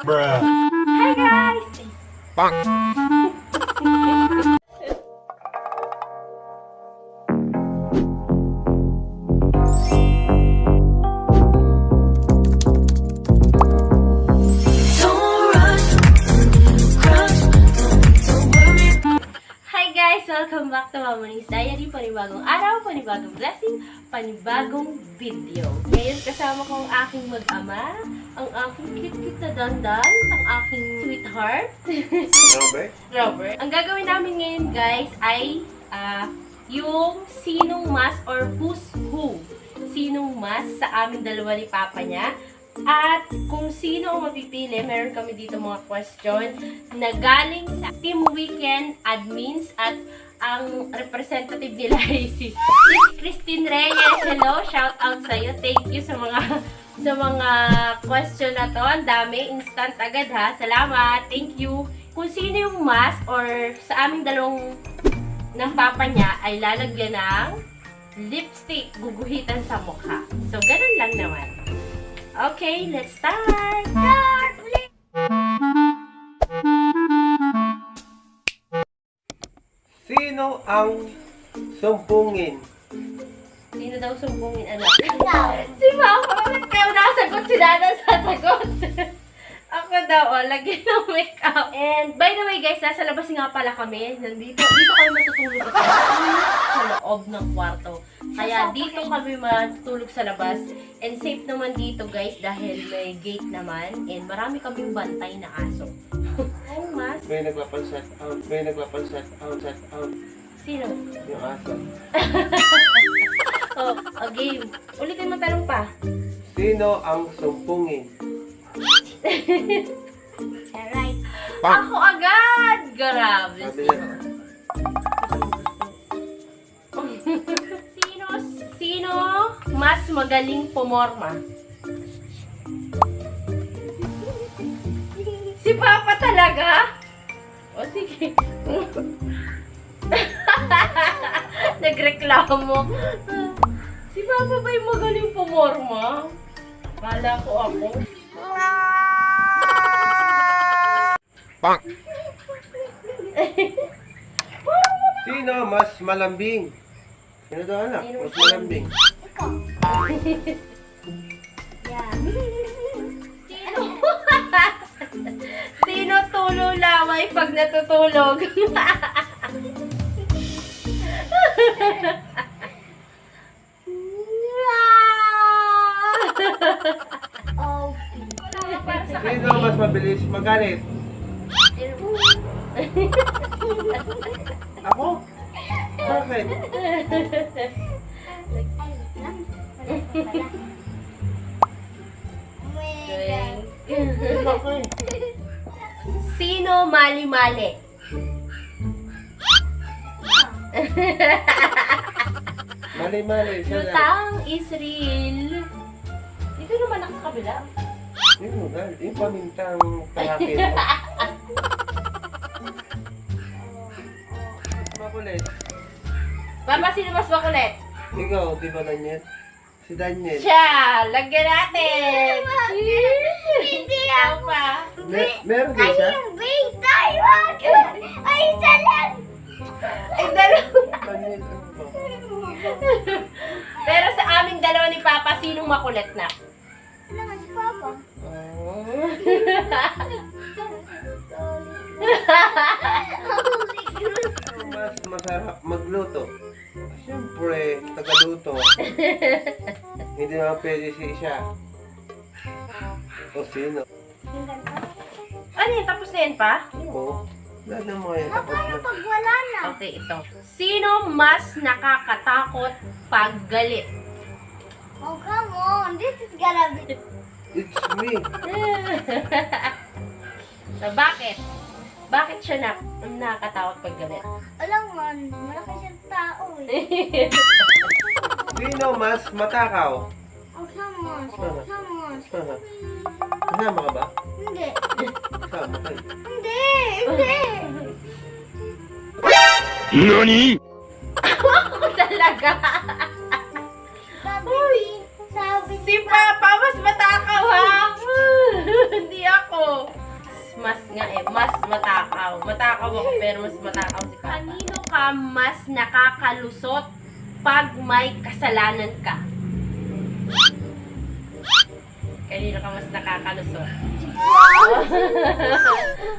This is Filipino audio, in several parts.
Bruh. Hi guys! Hi guys! Welcome back to Mama's Diary. Panibagong araw, panibagong blessing, panibagong video. Ngayon kasama ko ang aking mag-ama, ang aking cute-cute na dandan, ang aking sweetheart. Robert. Ang gagawin namin ngayon guys ay yung sinong mas or who's who. Sinong mas sa aming dalawa ni Papa niya. At kung sino ang mapipili, meron kami dito mga question na galing sa Team Weekend admins at ang representative nila ay si Christine Reyes. Hello, shout out sa iyo. Thank you sa mga question na to. Ang dami, instant agad ha. Salamat. Thank you. Kung sino yung mas or sa aming dalawang ng papa niya ay lalagyan ng lipstick, guguhitan sa mukha. So, ganun lang naman. Okay, let's start! Start! Sino ang sumpungin? Sino daw sumbungin, anak? Si Mama! Bakit kayo nasagot? Si Dada sasagot! Ako daw, lagyan ng makeup. And by the way guys, nasa labas nga pala kami. Dito kami matutulog sa loob ng kwarto. Kaya dito kami matutulog sa labas. And safe naman dito guys dahil may gate naman. And marami kaming bantay na aso. Oh, mas. May nagpapansat out. May nagpapansat out. Set out. Sino? Yung aso. Game. Ulitin mo tanong pa. Sino ang sumpungin? Alright. Ako agad! Grabe. Sabi niya. Sino mas magaling pumorma? Si Papa talaga? O sige. Nagreklamo. Si Papa ba yung magaling pumorma? Kala ko ako. Pak! Sino mas malambing? Sino daw anak? Sino Mas mas malambing. Ikaw. Yeah. Sino? Sino tulo laway pag natutulog? Sino mas mabilis magalit? Ako? Bakit? Bakit? Sino mali-mali? Mali-mali. Siya na. Lutang is real. Dito naman ako sa kabila. Yung pamintang talakit. Makulit. Papa, sino mas makulit? Ikaw, di ba Daniel? Si Daniel. Siya! Lagyan natin! Hindi ako! Meron din siya? Ay, isa lang! Ay, dalawa! Daniel, ano ba? Pero sa aming dalawa ni Papa, sinong makulit na? Si Papa. Mas masarap magluto. Siyempre, tagaluto. Hindi naman pwede si siya. O sino? Ano yun? Tapos na yan pa? Oo. Lahat ng mga yan tapos na. Pag wala na. Okay, ito. Sino mas nakakatakot pag galit? Oh, come on. This is gonna be... It's me. So, bakit? Bakit siya nakakatakot pag galit? Alam mo, malaki siyang tao eh. Sino mas matakaw? Oh, come on. Come on. Kasama ka ba? Hindi. Kasama ka. Hindi. Hindi. NANI?! Ako talaga! Sabi Si Papa mas matakaw ha! Hindi ako. Matakaw ako, pero mas matakaw si Papa. Kanino ka mas nakakalusot pag may kasalanan ka? Kanino ka mas nakakalusot?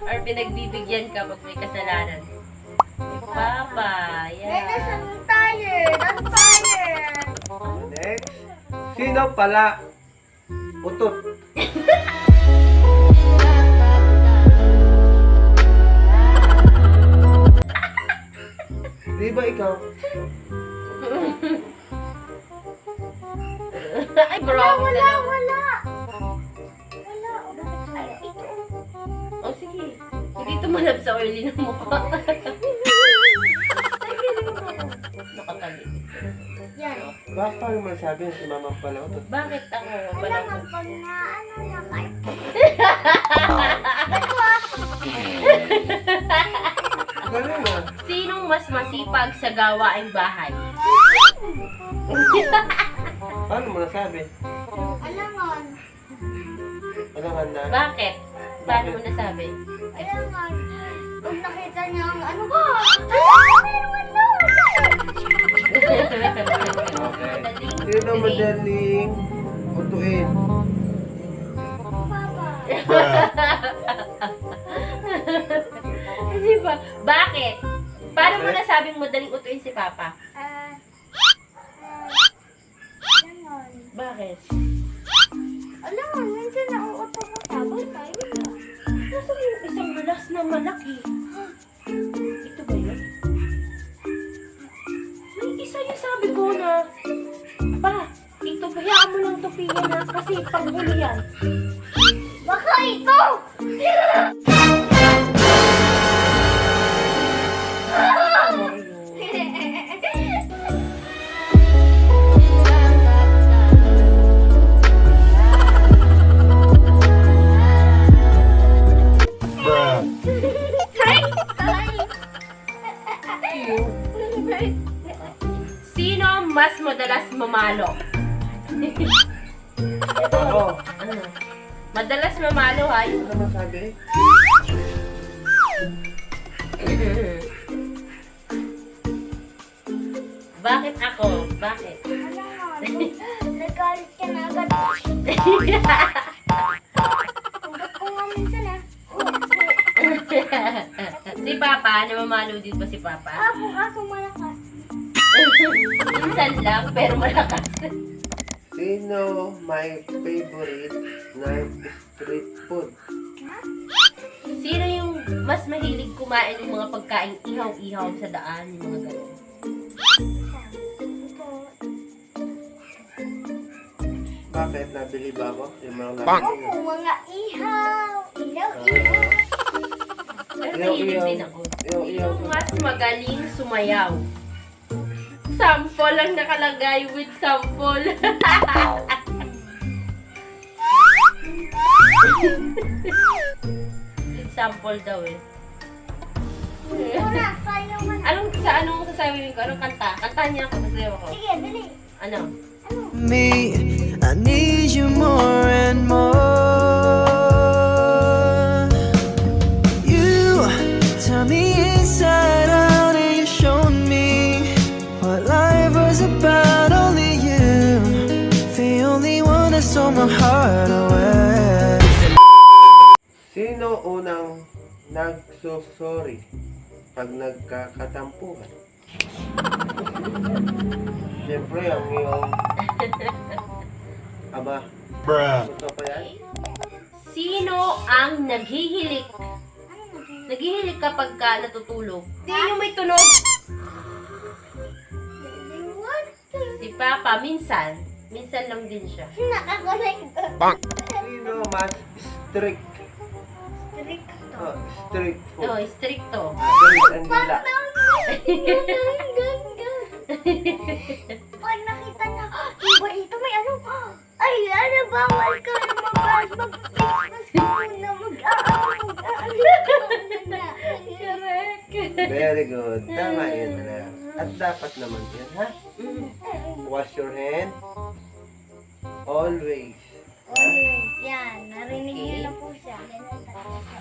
Or pinagbibigyan ka pag may kasalanan? Si Papa, Dennis, yeah. I'm tired. I'm tired. Next. Sino pala? Utot. Di ba ikaw? Ay, bro. Wala. Wala. Ay, ito. Oh, sige. Hindi tumalab sa oily ng mukha. Nakatalit. Yan. Bakit parang masabi si mama pala utot? Bakit ako? Wala nga pag na ano na kahit. Galing ah. Sinong mas masipag sa gawaing bahay? Paano mo nasabi? Alangan. Alangan na. Bakit? Paano mo nasabi? Alangan. Pag nakita niya ang ano, meron ano. Okay. Sino madaling utuin? Papa. Kasi ba? Bakit? Paano mo nasabing madaling utuin si Papa? Alangan. Bakit? Alangan, minsan nauuto ko sabay tayo na. Nasaan yung isang balas na malaki? Ito ba yun? May isa yung sabi ko na, Pa, ito bayaan mo lang tupiyan na kasi panghuli yan. Baka ito! Sino mas madalas mamalo? Ako. Ano? Madalas mamalo ha? Ano naman sabi? Bakit ako? Bakit? Alangan, nagalit ka na agad. Hugot ko nga minsan Si Papa, namamalo din ba si Papa? Kaso malakas. Minsan lang, pero malakas. Sino my favorite na street food? Sino yung mas mahilig kumain ng mga pagkain ihaw-ihaw sa daan, yung mga ganun? Bakit? Nabili ba ako? Yung mga Oo, nabili. mga ihaw. Ihaw. Pero Ihaw, mahilig ihaw. din ako. Ihaw, ihaw. Sino mas magaling sumayaw? Sample lang nakalagay with sample. With sample daw eh. Una, sayo man. Anong sasabihin ko? Anong kanta? Kantahan niya ako, sasayaw ako. Sige, dali. Ano? Me, I need you more and more. You tell me inside out and you showed me what life was about. Only you, the only one that stole my heart away. Sino unang nagsusorry pag nagkakatampuhan? Siyempre, ang iyong ama. Ito pa yan? Sino ang naghihilik? Naghihilik kapag ka natutulog. Tingnan yung may tunog. What? Si Papa, minsan. Minsan lang din siya. Nakakonect. Sino mas strict? Strict. Oh, strict food. Oh, stricto. Guys, ang nila. Pag nakita niya, yung barito may ano, ay, ano, bawal ka mag-Christmas ka muna, Correct. Very good. Tama yun na. At dapat naman yan, ha? Wash your hand. Always. Always, yan. Narinig niyo na po siya.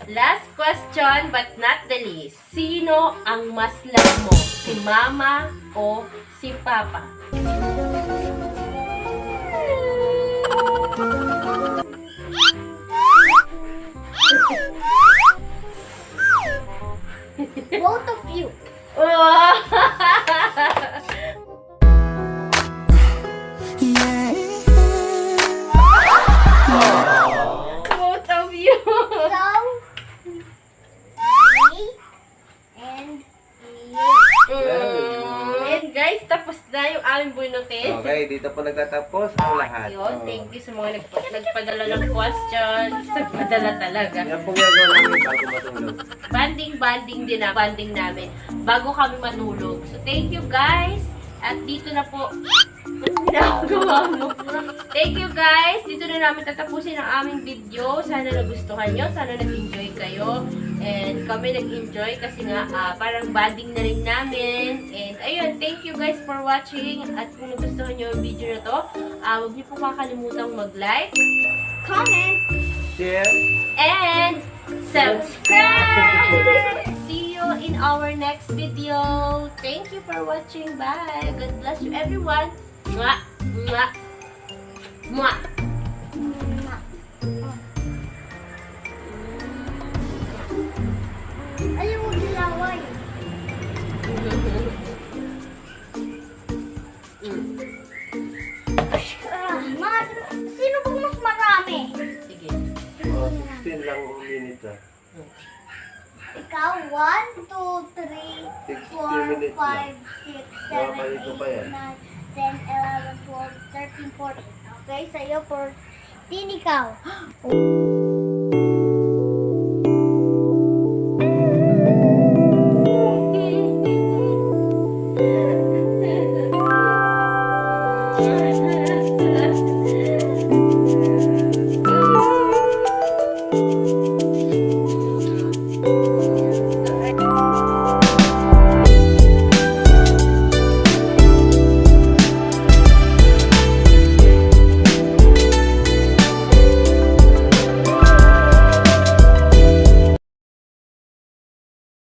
Last question but not the least. Sino ang mas love mo? Si mama o si papa? Both of you. Both of you. So, me and you. And guys, tapos na yung aming bunutin. Okay, dito po nagtatapos ang lahat. Yun, thank you sa mga nagpadala ng questions. Nagpadala talaga. Yan po gagawin namin bago matulog. Banding din na, banding namin bago kami matulog. So, thank you guys. At dito na po, ginagawa mo. Thank you guys. Dito na namin tatapusin ang aming video. Sana nagustuhan nyo. Sana nag-enjoy kayo. And kami nag-enjoy kasi nga parang banding na rin namin. And ayun, thank you guys for watching. At kung nagustuhan nyo yung video na to, huwag niyo po kakalimutang mag-like, Comment. Share. and subscribe! See you in our next video. Thank you for watching. Bye. God bless you everyone. Mwah! Mwah! Mwah! Ayaw mo dilaway. Sino bang mas marami? Sige. 16 lang minutes ah. Ikaw, 1, 2, 3, 4, 5, 6, 7, 8, 9, 10, 11, 12, 13, 14. Okay, sa'yo 14 ikaw.